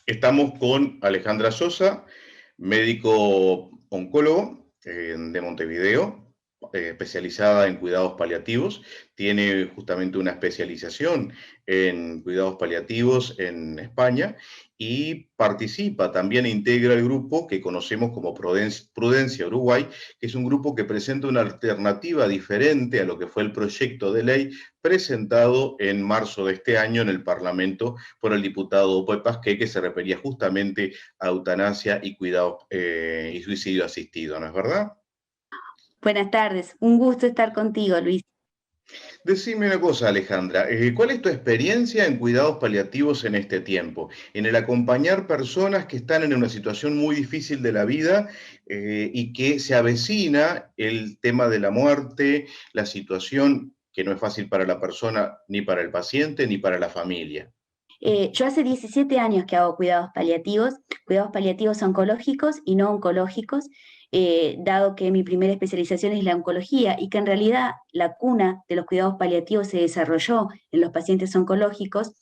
Estamos con Alejandra Sosa, médico oncólogo de Montevideo, especializada en cuidados paliativos. Tiene justamente una especialización en cuidados paliativos en España y participa, también integra el grupo que conocemos como Prudencia Uruguay, que es un grupo que presenta una alternativa diferente a lo que fue el proyecto de ley presentado en marzo de este año en el Parlamento por el diputado Poe Pasqué, que se refería justamente a eutanasia y cuidado y suicidio asistido, ¿no es verdad? Buenas tardes, un gusto estar contigo, Luis. Decime una cosa, Alejandra, ¿cuál es tu experiencia en cuidados paliativos en este tiempo? En el acompañar personas que están en una situación muy difícil de la vida y que se avecina el tema de la muerte, la situación que no es fácil para la persona, ni para el paciente, ni para la familia. Yo hace 17 años que hago cuidados paliativos oncológicos y no oncológicos, dado que mi primera especialización es la oncología y que en realidad la cuna de los cuidados paliativos se desarrolló en los pacientes oncológicos.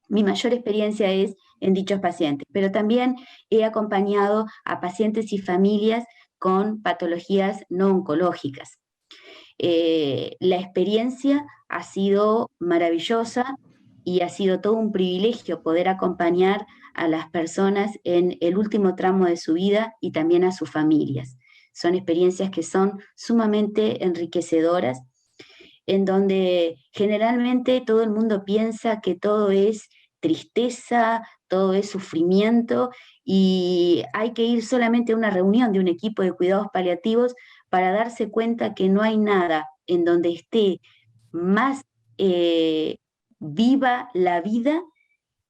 Mi mayor experiencia es en dichos pacientes, pero también he acompañado a pacientes y familias con patologías no oncológicas. La experiencia ha sido maravillosa y ha sido todo un privilegio poder acompañar a las personas en el último tramo de su vida y también a sus familias. Son experiencias que son sumamente enriquecedoras, en donde generalmente todo el mundo piensa que todo es tristeza, todo es sufrimiento, y hay que ir solamente a una reunión de un equipo de cuidados paliativos para darse cuenta que no hay nada en donde esté más eh, viva la vida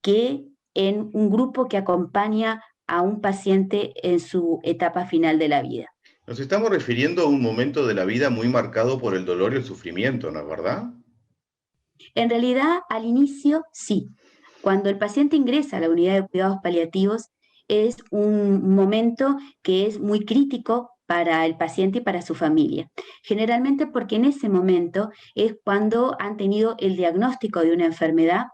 que en un grupo que acompaña a un paciente en su etapa final de la vida. Nos estamos refiriendo a un momento de la vida muy marcado por el dolor y el sufrimiento, ¿no es verdad? En realidad, al inicio, sí. Cuando el paciente ingresa a la unidad de cuidados paliativos, es un momento que es muy crítico para el paciente y para su familia. Generalmente porque en ese momento es cuando han tenido el diagnóstico de una enfermedad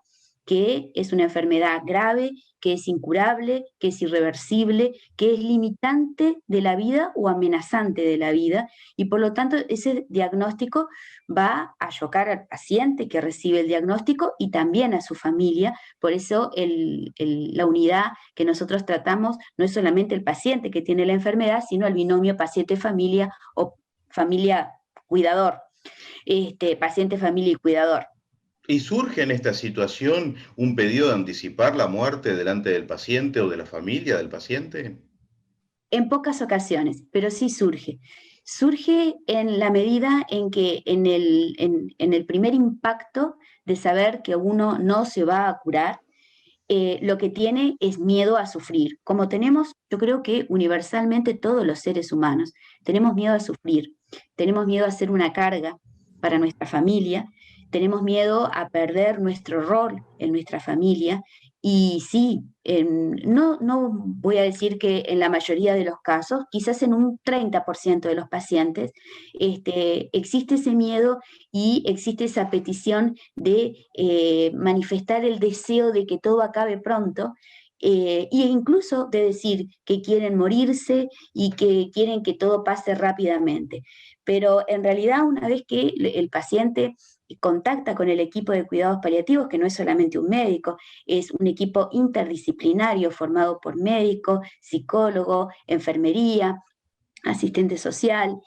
que es una enfermedad grave, que es incurable, que es irreversible, que es limitante de la vida o amenazante de la vida, y por lo tanto ese diagnóstico va a chocar al paciente que recibe el diagnóstico y también a su familia. Por eso la unidad que nosotros tratamos no es solamente el paciente que tiene la enfermedad, sino el binomio paciente-familia o familia-cuidador, paciente, familia y cuidador. ¿Y surge en esta situación un pedido de anticipar la muerte delante del paciente o de la familia del paciente? En pocas ocasiones, pero sí surge. Surge en la medida en que en el primer impacto de saber que uno no se va a curar, lo que tiene es miedo a sufrir. Como tenemos, yo creo que universalmente todos los seres humanos, tenemos miedo a sufrir, tenemos miedo a ser una carga para nuestra familia, tenemos miedo a perder nuestro rol en nuestra familia. Y sí, no voy a decir que en la mayoría de los casos, quizás en un 30% de los pacientes, existe ese miedo y existe esa petición de manifestar el deseo de que todo acabe pronto, e incluso de decir que quieren morirse y que quieren que todo pase rápidamente. Pero en realidad, una vez que el paciente contacta con el equipo de cuidados paliativos, que no es solamente un médico, es un equipo interdisciplinario formado por médico, psicólogo, enfermería, asistente social,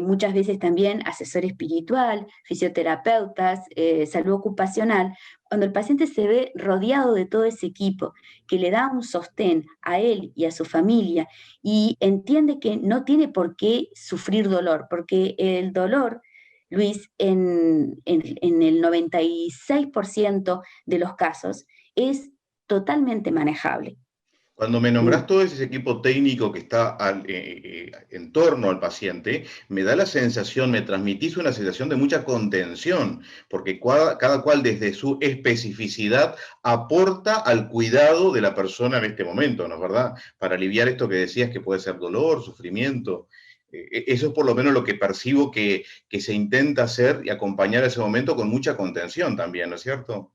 muchas veces también asesor espiritual, fisioterapeutas, salud ocupacional. Cuando el paciente se ve rodeado de todo ese equipo que le da un sostén a él y a su familia y entiende que no tiene por qué sufrir dolor, porque el dolor, Luis, en el 96% de los casos es totalmente manejable. Cuando me nombrás todo ese equipo técnico que está en torno al paciente, me da la sensación, me transmitís una sensación de mucha contención, porque cada cual desde su especificidad aporta al cuidado de la persona en este momento, ¿no es verdad? Para aliviar esto que decías que puede ser dolor, sufrimiento. Eso es por lo menos lo que percibo que se intenta hacer y acompañar ese momento con mucha contención también, ¿no es cierto?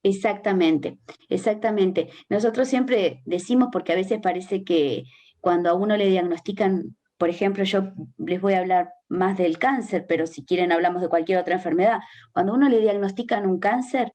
Exactamente, exactamente. Nosotros siempre decimos, porque a veces parece que cuando a uno le diagnostican, por ejemplo, yo les voy a hablar más del cáncer, pero si quieren hablamos de cualquier otra enfermedad. Cuando a uno le diagnostican un cáncer,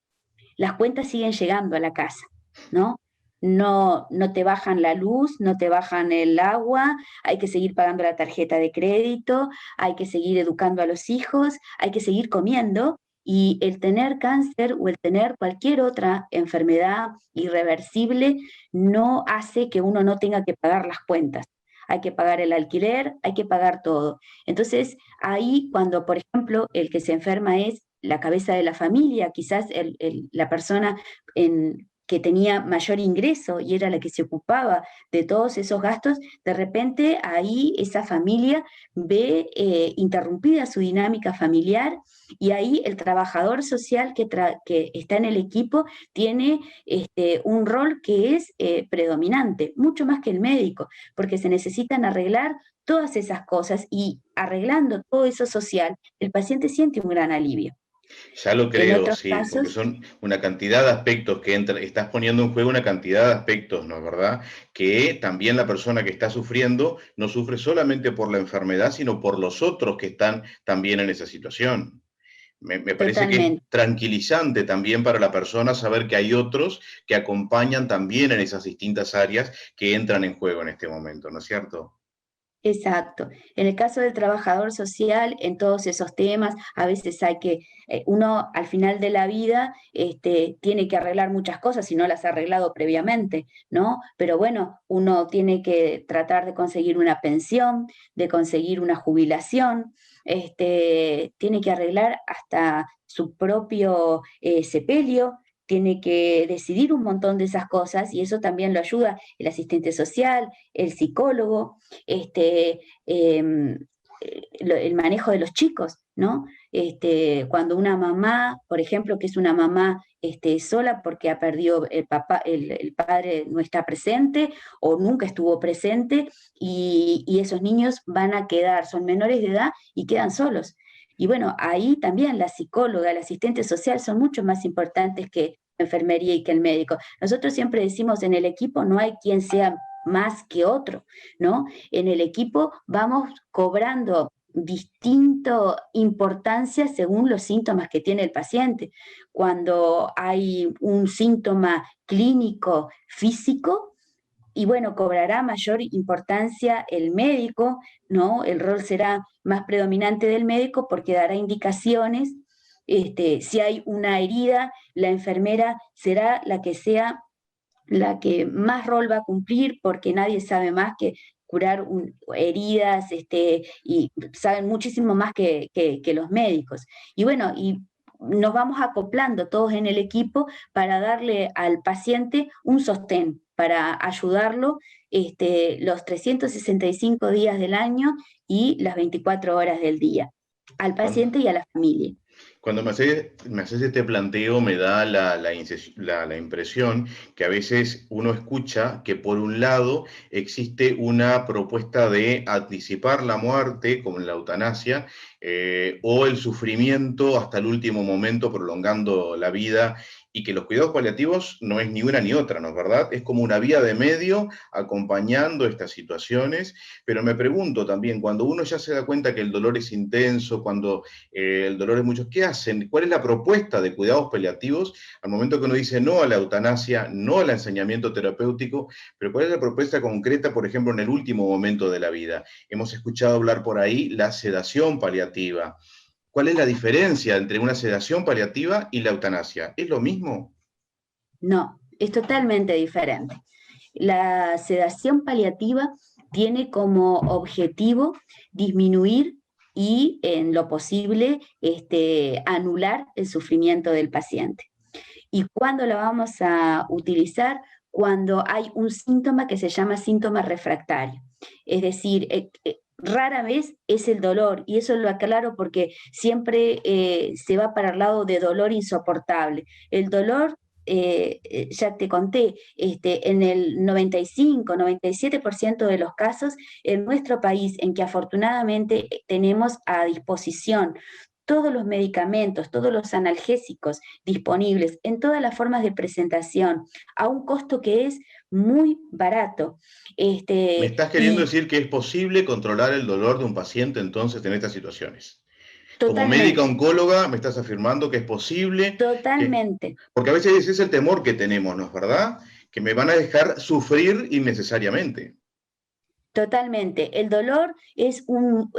las cuentas siguen llegando a la casa, ¿no? No, no te bajan la luz, no te bajan el agua, hay que seguir pagando la tarjeta de crédito, hay que seguir educando a los hijos, hay que seguir comiendo, y el tener cáncer o el tener cualquier otra enfermedad irreversible no hace que uno no tenga que pagar las cuentas. Hay que pagar el alquiler, hay que pagar todo. Entonces, ahí cuando, por ejemplo, el que se enferma es la cabeza de la familia, quizás la persona que tenía mayor ingreso y era la que se ocupaba de todos esos gastos, de repente ahí esa familia ve interrumpida su dinámica familiar, y ahí el trabajador social que está en el equipo tiene un rol que es predominante, mucho más que el médico, porque se necesitan arreglar todas esas cosas, y arreglando todo eso social, el paciente siente un gran alivio. Ya lo En creo, otros sí, porque casos, son una cantidad de aspectos que estás poniendo en juego una cantidad de aspectos, ¿no es verdad? Que también la persona que está sufriendo no sufre solamente por la enfermedad, sino por los otros que están también en esa situación. Me parece que es totalmente. tranquilizante también para la persona saber que hay otros que acompañan también en esas distintas áreas que entran en juego en este momento, ¿no es cierto? Exacto. En el caso del trabajador social, en todos esos temas, a veces hay que, uno al final de la vida tiene que arreglar muchas cosas si no las ha arreglado previamente, ¿no? Pero bueno, uno tiene que tratar de conseguir una pensión, de conseguir una jubilación, tiene que arreglar hasta su propio sepelio, tiene que decidir un montón de esas cosas, y eso también lo ayuda el asistente social, el psicólogo, este, eh, el manejo de los chicos, ¿no? Cuando una mamá, por ejemplo, que es una mamá sola porque ha perdido el papá, el padre no está presente o nunca estuvo presente, y esos niños van a quedar, son menores de edad y quedan solos. Y bueno, ahí también la psicóloga, el asistente social son mucho más importantes que la enfermería y que el médico. Nosotros siempre decimos, en el equipo no hay quien sea más que otro, ¿no? En el equipo vamos cobrando distinto importancia según los síntomas que tiene el paciente. Cuando hay un síntoma clínico físico, y bueno, cobrará mayor importancia el médico, ¿no? El rol será más predominante del médico porque dará indicaciones. Si hay una herida, la enfermera será la que sea la que más rol va a cumplir, porque nadie sabe más que curar heridas, y saben muchísimo más que los médicos. Y bueno, y nos vamos acoplando todos en el equipo para darle al paciente un sostén, para ayudarlo los 365 días del año y las 24 horas del día, al Cuando, paciente y a la familia. Cuando me haces este planteo, me da la impresión que a veces uno escucha que por un lado existe una propuesta de anticipar la muerte, como en la eutanasia, o el sufrimiento hasta el último momento, prolongando la vida, y que los cuidados paliativos no es ni una ni otra, ¿no es verdad? Es como una vía de medio acompañando estas situaciones, pero me pregunto también, cuando uno ya se da cuenta que el dolor es intenso, cuando el dolor es mucho. ¿Qué hacen? ¿Cuál es la propuesta de cuidados paliativos al momento que uno dice no a la eutanasia, no al ensañamiento terapéutico? Pero ¿cuál es la propuesta concreta, por ejemplo, en el último momento de la vida? Hemos escuchado hablar por ahí la sedación paliativa. ¿Cuál es la diferencia entre una sedación paliativa y la eutanasia? ¿Es lo mismo? No, es totalmente diferente. La sedación paliativa tiene como objetivo disminuir y, en lo posible, anular el sufrimiento del paciente. ¿Y cuándo la vamos a utilizar? cuando hay un síntoma que se llama síntoma refractario. Es decir, rara vez es el dolor, y eso lo aclaro porque siempre se va para el lado de dolor insoportable. El dolor, ya te conté, en el 95, 97% de los casos en nuestro país, en que afortunadamente tenemos a disposición todos los medicamentos, todos los analgésicos disponibles en todas las formas de presentación, a un costo que es muy barato. Me Este, estás queriendo y decir que es posible controlar el dolor de un paciente entonces en estas situaciones. Como médica totalmente, oncóloga me estás afirmando que es posible, que, totalmente. porque a veces ese es el temor que tenemos, ¿no es verdad? Que me van a dejar sufrir innecesariamente. Totalmente. El dolor es uno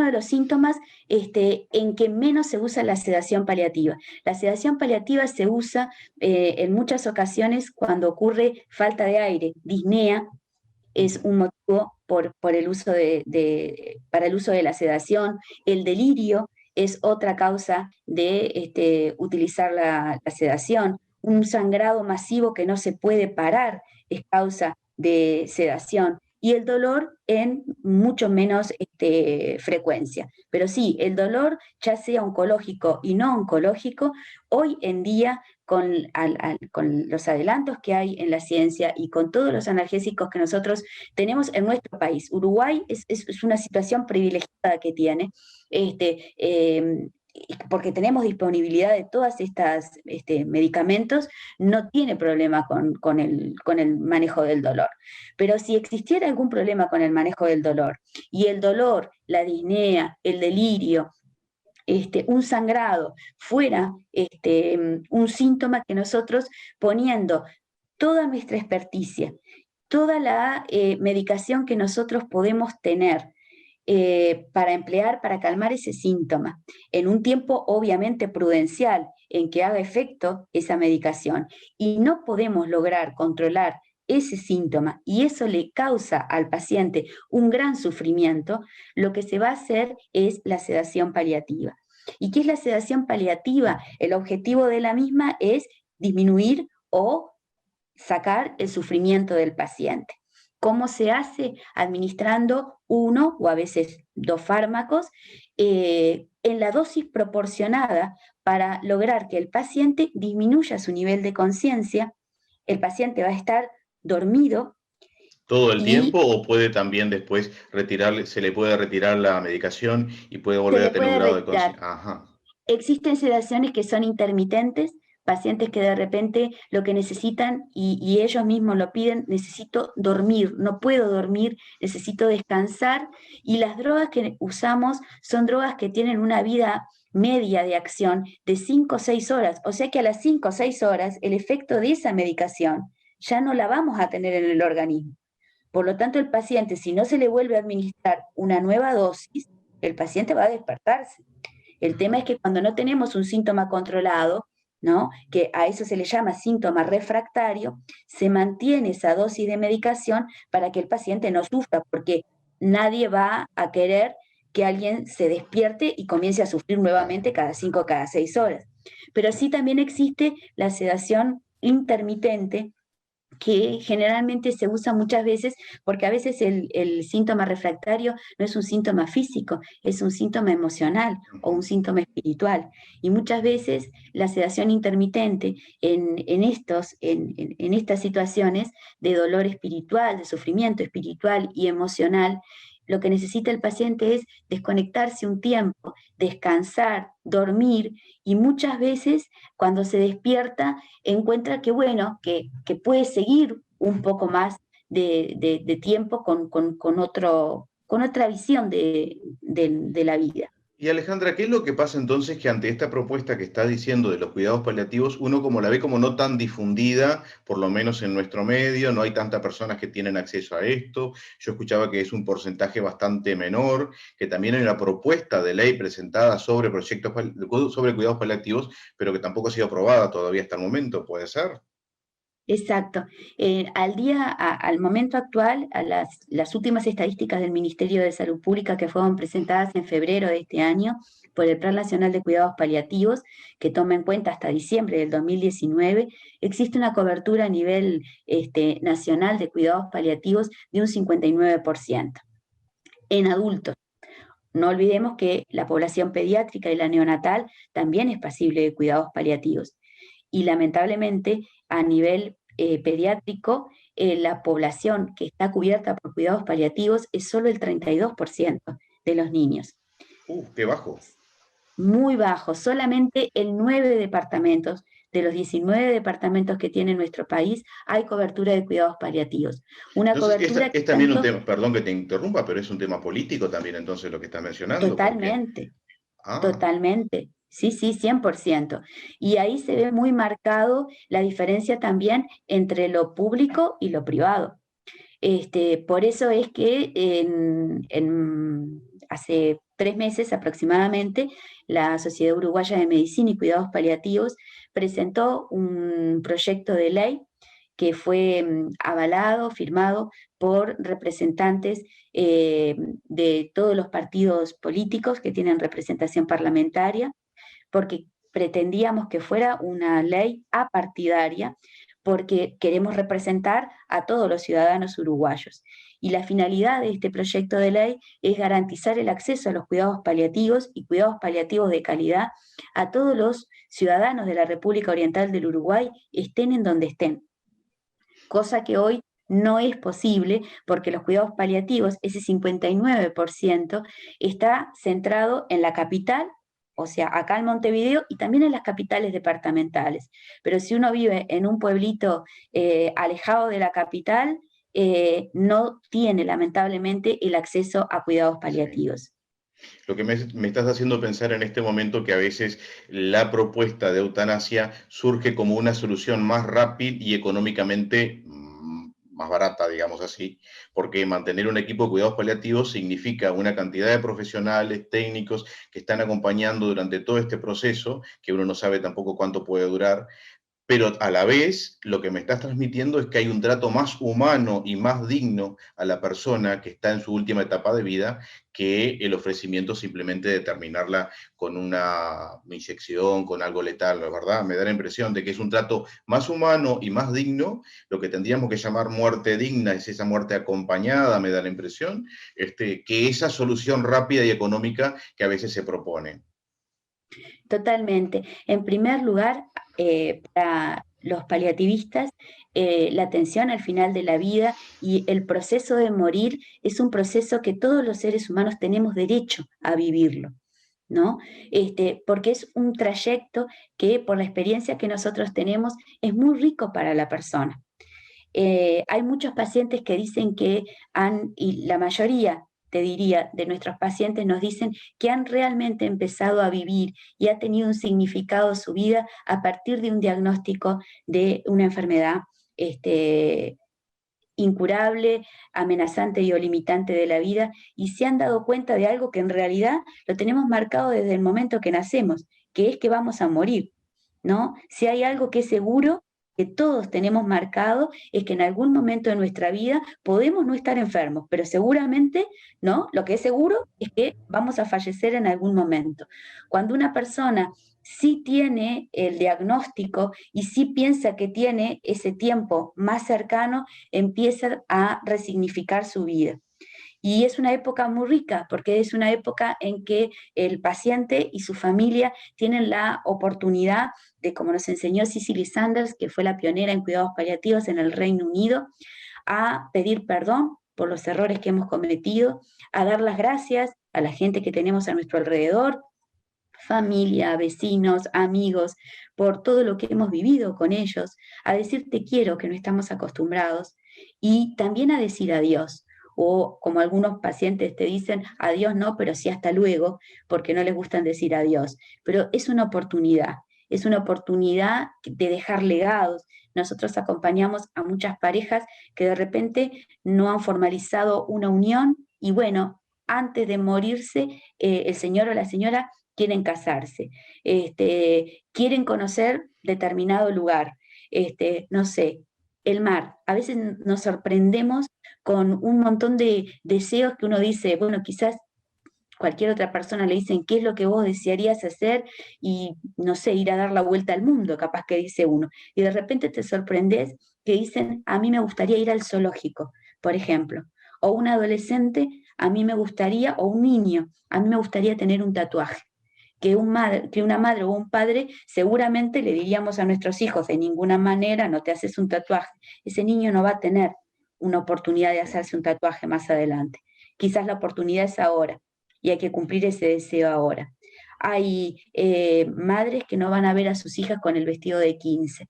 de los síntomas en que menos se usa la sedación paliativa. La sedación paliativa se usa en muchas ocasiones cuando ocurre falta de aire, disnea, es un motivo por el uso para el uso de la sedación. El delirio es otra causa de utilizar la sedación. Un sangrado masivo que no se puede parar es causa de sedación. Y el dolor en mucho menos frecuencia. Pero sí, el dolor, ya sea oncológico y no oncológico, hoy en día con los adelantos que hay en la ciencia y con todos los analgésicos que nosotros tenemos en nuestro país. Uruguay es una situación privilegiada que tiene, este, eh, porque tenemos disponibilidad de todas estas medicamentos, no tiene problema con el manejo del dolor. Pero si existiera algún problema con el manejo del dolor, y el dolor, la disnea, el delirio, un sangrado fuera un síntoma que nosotros, poniendo toda nuestra experticia, toda la medicación que nosotros podemos tener para emplear, para calmar ese síntoma, en un tiempo obviamente prudencial en que haga efecto esa medicación, y no podemos lograr controlar ese síntoma y eso le causa al paciente un gran sufrimiento, lo que se va a hacer es la sedación paliativa. ¿Y qué es la sedación paliativa? El objetivo de la misma es disminuir o sacar el sufrimiento del paciente. ¿Cómo se hace? Administrando uno o a veces dos fármacos en la dosis proporcionada para lograr que el paciente disminuya su nivel de conciencia. El paciente va a estar dormido ¿Todo el y tiempo o puede también después retirarle, se le puede retirar la medicación y puede se volver le a tener un puede grado de retirar. conciencia? Ajá. Existen sedaciones que son intermitentes, pacientes que de repente lo que necesitan, y ellos mismos lo piden: necesito dormir, no puedo dormir, necesito descansar, y las drogas que usamos son drogas que tienen una vida media de acción de 5 o 6 horas, o sea que a las 5 o 6 horas el efecto de esa medicación ya no la vamos a tener en el organismo. Por lo tanto, el paciente, si no se le vuelve a administrar una nueva dosis, el paciente va a despertarse. El tema es que cuando no tenemos un síntoma controlado, ¿no? Que a eso se le llama síntoma refractario, se mantiene esa dosis de medicación para que el paciente no sufra, porque nadie va a querer que alguien se despierte y comience a sufrir nuevamente cada 5 o cada 6 horas. Pero sí también existe la sedación intermitente, que generalmente se usa muchas veces porque a veces el síntoma refractario no es un síntoma físico, es un síntoma emocional o un síntoma espiritual. Y muchas veces la sedación intermitente en estas situaciones de dolor espiritual, de sufrimiento espiritual y emocional, lo que necesita el paciente es desconectarse un tiempo, descansar, dormir, y muchas veces cuando se despierta encuentra que, bueno, que puede seguir un poco más de tiempo con otra visión de la vida. Y Alejandra, ¿qué es lo que pasa entonces que ante esta propuesta que está diciendo de los cuidados paliativos, uno como la ve como no tan difundida, por lo menos en nuestro medio, no hay tantas personas que tienen acceso a esto? Yo escuchaba que es un porcentaje bastante menor, que también hay una propuesta de ley presentada sobre proyectos sobre cuidados paliativos, pero que tampoco ha sido aprobada todavía hasta el momento, ¿puede ser? Exacto. Al momento actual, a las últimas estadísticas del Ministerio de Salud Pública que fueron presentadas en febrero de este año, por el Plan Nacional de Cuidados Paliativos, que toma en cuenta hasta diciembre del 2019, existe una cobertura a nivel nacional de cuidados paliativos de un 59% en adultos. No olvidemos que la población pediátrica y la neonatal también es pasible de cuidados paliativos. Y lamentablemente, a nivel pediátrico, la población que está cubierta por cuidados paliativos es solo el 32% de los niños. Qué bajo. Muy bajo, solamente en 9 departamentos de los 19 departamentos que tiene nuestro país hay cobertura de cuidados paliativos. Una Entonces, cobertura que es también un tanto, tema, perdón que te interrumpa, pero es un tema político también entonces lo que estás mencionando, porque... totalmente, Ah, totalmente. Sí, sí, 100%. Y ahí se ve muy marcado la diferencia también entre lo público y lo privado. Por eso es que hace 3 meses aproximadamente, la Sociedad Uruguaya de Medicina y Cuidados Paliativos presentó un proyecto de ley que fue avalado, firmado por representantes de todos los partidos políticos que tienen representación parlamentaria, porque pretendíamos que fuera una ley apartidaria, porque queremos representar a todos los ciudadanos uruguayos. Y la finalidad de este proyecto de ley es garantizar el acceso a los cuidados paliativos y cuidados paliativos de calidad a todos los ciudadanos de la República Oriental del Uruguay, estén en donde estén. Cosa que hoy no es posible porque los cuidados paliativos, ese 59%, está centrado en la capital, o sea, acá en Montevideo y también en las capitales departamentales. Pero si uno vive en un pueblito alejado de la capital, no tiene lamentablemente el acceso a cuidados sí. paliativos. Lo que me estás haciendo pensar en este momento que a veces la propuesta de eutanasia surge como una solución más rápida y económicamente más barata, digamos así, porque mantener un equipo de cuidados paliativos significa una cantidad de profesionales, técnicos que están acompañando durante todo este proceso, que uno no sabe tampoco cuánto puede durar, pero a la vez lo que me estás transmitiendo es que hay un trato más humano y más digno a la persona que está en su última etapa de vida que el ofrecimiento simplemente de terminarla con una inyección, con algo letal, ¿verdad? Me da la impresión de que es un trato más humano y más digno. Lo que tendríamos que llamar muerte digna es esa muerte acompañada, me da la impresión, que esa solución rápida y económica que a veces se propone. Totalmente. En primer lugar, para los paliativistas, la atención al final de la vida y el proceso de morir es un proceso que todos los seres humanos tenemos derecho a vivirlo, ¿no? Porque es un trayecto que, por la experiencia que nosotros tenemos, es muy rico para la persona. Hay muchos pacientes que dicen que y la mayoría, te diría, de nuestros pacientes nos dicen que han realmente empezado a vivir y ha tenido un significado su vida a partir de un diagnóstico de una enfermedad incurable, amenazante y o limitante de la vida, y se han dado cuenta de algo que en realidad lo tenemos marcado desde el momento que nacemos, que es que vamos a morir, ¿no? Si hay algo que es seguro, que todos tenemos marcado, es que en algún momento de nuestra vida podemos no estar enfermos, pero seguramente, ¿no? Lo que es seguro es que vamos a fallecer en algún momento. Cuando una persona sí tiene el diagnóstico y sí piensa que tiene ese tiempo más cercano, empieza a resignificar su vida. Y es una época muy rica, porque es una época en que el paciente y su familia tienen la oportunidad de, como nos enseñó Cicely Sanders, que fue la pionera en cuidados paliativos en el Reino Unido, a pedir perdón por los errores que hemos cometido, a dar las gracias a la gente que tenemos a nuestro alrededor, familia, vecinos, amigos, por todo lo que hemos vivido con ellos, a decir te quiero, que no estamos acostumbrados, y también a decir adiós. O como algunos pacientes te dicen, adiós no, pero sí hasta luego, porque no les gustan decir adiós. Pero es una oportunidad de dejar legados. Nosotros acompañamos a muchas parejas que de repente no han formalizado una unión y bueno, antes de morirse, el señor o la señora quieren casarse, quieren conocer determinado lugar, no sé, el mar. A veces nos sorprendemos con un montón de deseos que uno dice, bueno, quizás cualquier otra persona le dicen qué es lo que vos desearías hacer y, no sé, ir a dar la vuelta al mundo, capaz que dice uno. Y de repente te sorprendes que dicen, a mí me gustaría ir al zoológico, por ejemplo. O un adolescente, a mí me gustaría, o un niño, a mí me gustaría tener un tatuaje. Que una madre o un padre seguramente le diríamos a nuestros hijos, de ninguna manera no te haces un tatuaje. Ese niño no va a tener una oportunidad de hacerse un tatuaje más adelante. Quizás la oportunidad es ahora y hay que cumplir ese deseo ahora. Hay madres que no van a ver a sus hijas con el vestido de 15,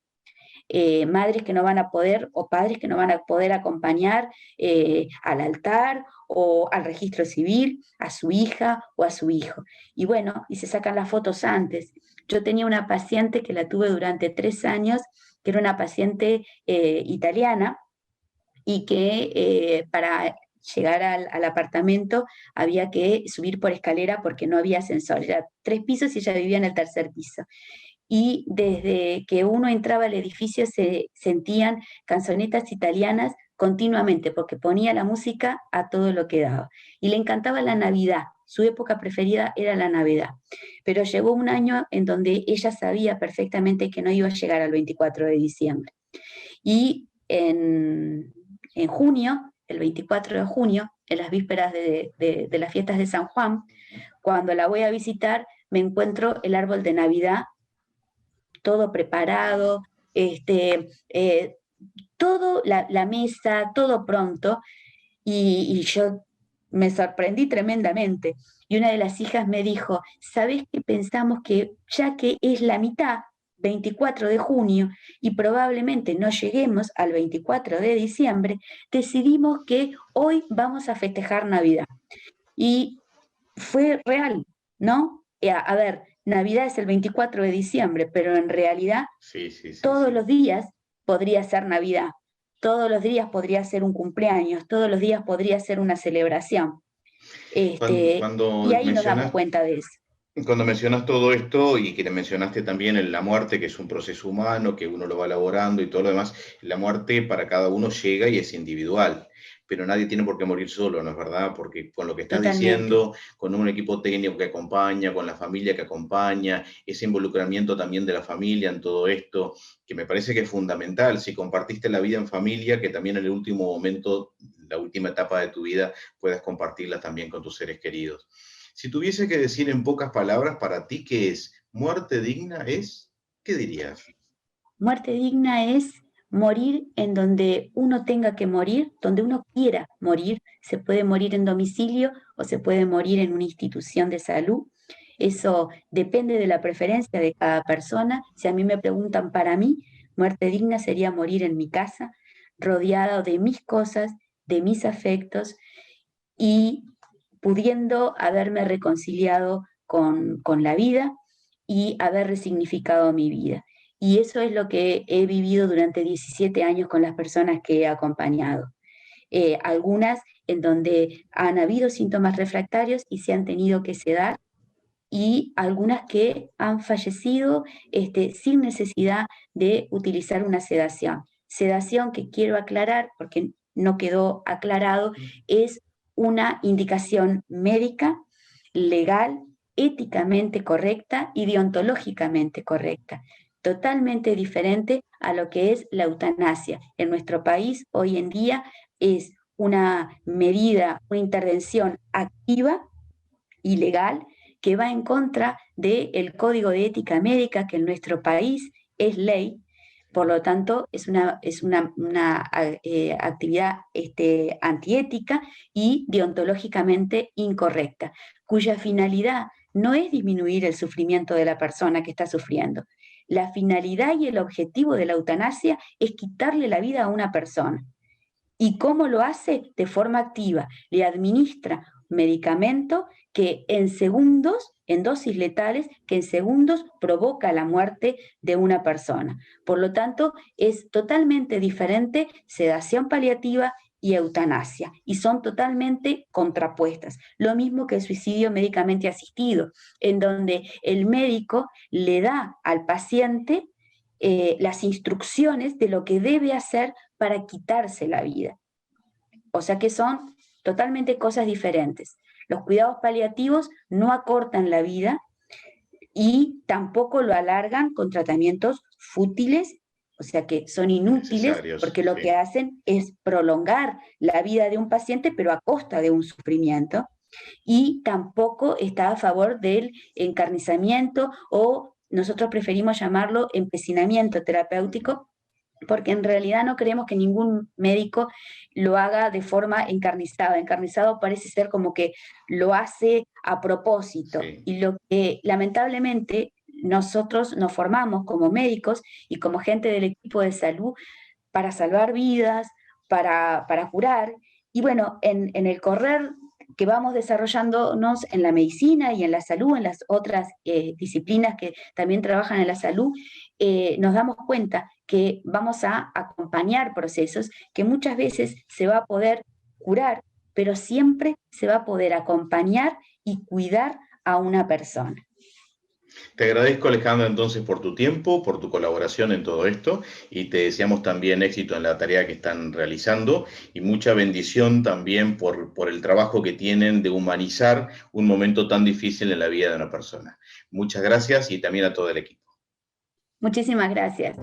madres que no van a poder o padres que no van a poder acompañar al altar o al registro civil a su hija o a su hijo. Y bueno, y se sacan las fotos antes. Yo tenía una paciente que la tuve durante 3 años, que era una paciente italiana, y que para llegar al apartamento había que subir por escalera porque no había ascensor. Era 3 pisos y ella vivía en el tercer piso. Y desde que uno entraba al edificio se sentían canzonetas italianas continuamente, porque ponía la música a todo lo que daba. Y le encantaba la Navidad, su época preferida era la Navidad. Pero llegó un año en donde ella sabía perfectamente que no iba a llegar al 24 de diciembre. Y en junio, el 24 de junio, en las vísperas de las fiestas de San Juan, cuando la voy a visitar, me encuentro el árbol de Navidad todo preparado, todo, la mesa, todo pronto, y yo me sorprendí tremendamente. Y una de las hijas me dijo, ¿sabés qué? Pensamos que ya que es la mitad, 24 de junio, y probablemente no lleguemos al 24 de diciembre, decidimos que hoy vamos a festejar Navidad. Y fue real, ¿no? A ver, Navidad es el 24 de diciembre, pero en realidad Sí, sí, sí, todos sí. los días podría ser Navidad, todos los días podría ser un cumpleaños, todos los días podría ser una celebración. Y Cuando ahí nos damos mencionas, cuenta de eso. cuando mencionas todo esto y que te mencionaste también en la muerte, que es un proceso humano, que uno lo va elaborando y todo lo demás, la muerte para cada uno llega y es individual, pero nadie tiene por qué morir solo, ¿no es verdad? Porque con lo que estás Totalmente, diciendo, con un equipo técnico que acompaña, con la familia que acompaña, ese involucramiento también de la familia en todo esto, que me parece que es fundamental, si compartiste la vida en familia, que también en el último momento, la última etapa de tu vida, puedas compartirla también con tus seres queridos. Si tuviese que decir en pocas palabras para ti qué es muerte digna, ¿qué dirías? muerte digna es morir en donde uno tenga que morir, donde uno quiera morir. Se puede morir en domicilio o se puede morir en una institución de salud. Eso depende de la preferencia de cada persona. Si a mí me preguntan para mí, muerte digna sería morir en mi casa, rodeado de mis cosas, de mis afectos y pudiendo haberme reconciliado con la vida y haber resignificado mi vida. Y eso es lo que he vivido durante 17 años con las personas que he acompañado. Algunas en donde han habido síntomas refractarios y se han tenido que sedar, y algunas que han fallecido sin necesidad de utilizar una sedación. Sedación que quiero aclarar, porque no quedó aclarado, es una indicación médica, legal, éticamente correcta y deontológicamente correcta, totalmente diferente a lo que es la eutanasia. En nuestro país hoy en día es una medida, una intervención activa y legal que va en contra del Código de Ética Médica, que en nuestro país es ley. Por lo tanto, es una actividad antiética y deontológicamente incorrecta, cuya finalidad no es disminuir el sufrimiento de la persona que está sufriendo. La finalidad y el objetivo de la eutanasia es quitarle la vida a una persona. ¿Y cómo lo hace? De forma activa. Le administra medicamento que en segundos, en dosis letales, que en segundos provoca la muerte de una persona. Por lo tanto, es totalmente diferente sedación paliativa y eutanasia, y son totalmente contrapuestas. Lo mismo que el suicidio médicamente asistido, en donde el médico le da al paciente las instrucciones de lo que debe hacer para quitarse la vida. O sea que son totalmente cosas diferentes. Los cuidados paliativos no acortan la vida y tampoco lo alargan con tratamientos fútiles, o sea que son inútiles, Necesarios, porque lo sí. que hacen es prolongar la vida de un paciente, pero a costa de un sufrimiento, y tampoco está a favor del encarnizamiento, o nosotros preferimos llamarlo empecinamiento terapéutico, porque en realidad no creemos que ningún médico lo haga de forma encarnizada. Encarnizado parece ser como que lo hace a propósito. Sí. Y lo que lamentablemente nosotros nos formamos como médicos y como gente del equipo de salud para salvar vidas, para curar. Y bueno, en el correr que vamos desarrollándonos en la medicina y en la salud, en las otras disciplinas que también trabajan en la salud, nos damos cuenta que vamos a acompañar procesos que muchas veces se va a poder curar, pero siempre se va a poder acompañar y cuidar a una persona. Te agradezco, Alejandra, entonces por tu tiempo, por tu colaboración en todo esto y te deseamos también éxito en la tarea que están realizando y mucha bendición también por el trabajo que tienen de humanizar un momento tan difícil en la vida de una persona. Muchas gracias y también a todo el equipo. Muchísimas gracias.